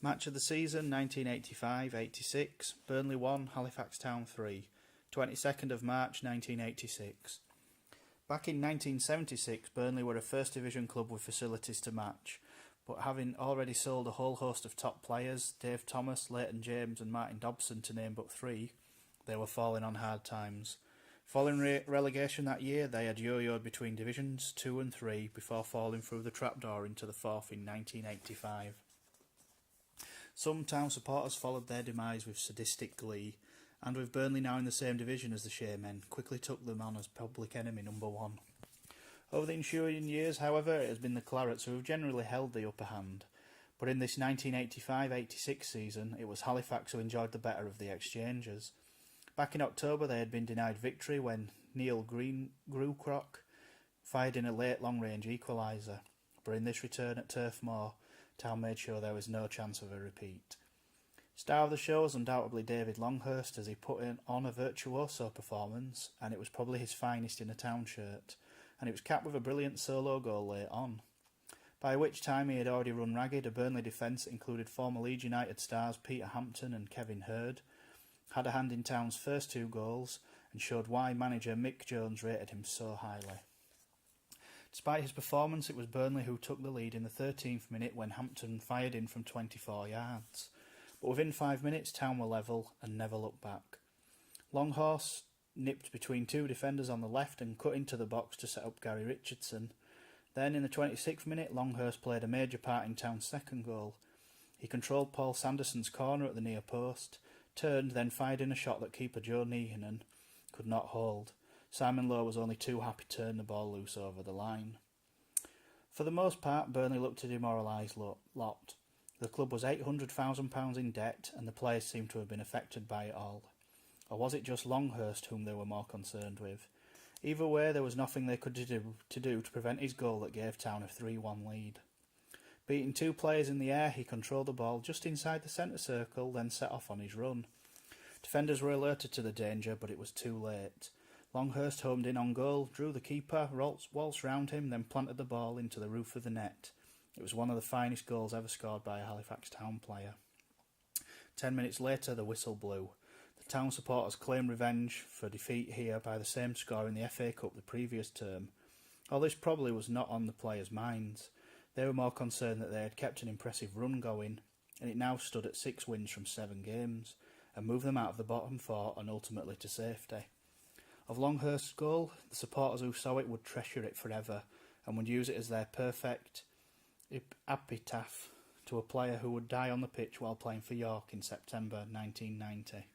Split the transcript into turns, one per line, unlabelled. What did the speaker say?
Match of the season 1985-86, Burnley 1, Halifax Town 3, 22nd of March 1986. Back in 1976, Burnley were a First Division club with facilities to match, but having already sold a whole host of top players, Dave Thomas, Leighton James and Martin Dobson to name but three, they were falling on hard times. Following relegation that year, they had yo-yoed between Divisions 2 and 3 before falling through the trapdoor into the fourth in 1985. Some town supporters followed their demise with sadistic glee, and with Burnley now in the same division as the Shaymen, quickly took them on as public enemy number one. Over the ensuing years, however, it has been the Clarets who have generally held the upper hand, but in this 1985-86 season, it was Halifax who enjoyed the better of the exchangers. Back in October, they had been denied victory when Neil Grucrock fired in a late long-range equaliser, but in this return at Turf Moor, Town made sure there was no chance of a repeat. Star of the show was undoubtedly David Longhurst, as he put on a virtuoso performance, and it was probably his finest in a Town shirt, and it was capped with a brilliant solo goal late on. By which time he had already run ragged. A Burnley defence that included former Leeds United stars Peter Hampton and Kevin Hurd, had a hand in Town's first two goals, and showed why manager Mick Jones rated him so highly. Despite his performance, it was Burnley who took the lead in the 13th minute when Hampton fired in from 24 yards. But within 5 minutes, Town were level and never looked back. Longhurst nipped between two defenders on the left and cut into the box to set up Gary Richardson. Then, in the 26th minute, Longhurst played a major part in Town's second goal. He controlled Paul Sanderson's corner at the near post, turned, then fired in a shot that keeper Joe Neehanen could not hold. Simon Lowe was only too happy to turn the ball loose over the line. For the most part, Burnley looked a demoralised lot. The club was £800,000 in debt, and the players seemed to have been affected by it all. Or was it just Longhurst whom they were more concerned with? Either way, there was nothing they could do to prevent his goal that gave Town a 3-1 lead. Beating two players in the air, he controlled the ball just inside the centre circle, then set off on his run. Defenders were alerted to the danger, but it was too late. Longhurst homed in on goal, drew the keeper, waltzed round him, then planted the ball into the roof of the net. It was one of the finest goals ever scored by a Halifax Town player. 10 minutes later, the whistle blew. The Town supporters claimed revenge for defeat here by the same score in the FA Cup the previous term. All this probably was not on the players' minds. They were more concerned that they had kept an impressive run going, and it now stood at 6 wins from 7 games, and moved them out of the bottom 4 and ultimately to safety. Of Longhurst's goal, the supporters who saw it would treasure it forever, and would use it as their perfect epitaph to a player who would die on the pitch while playing for York in September 1990.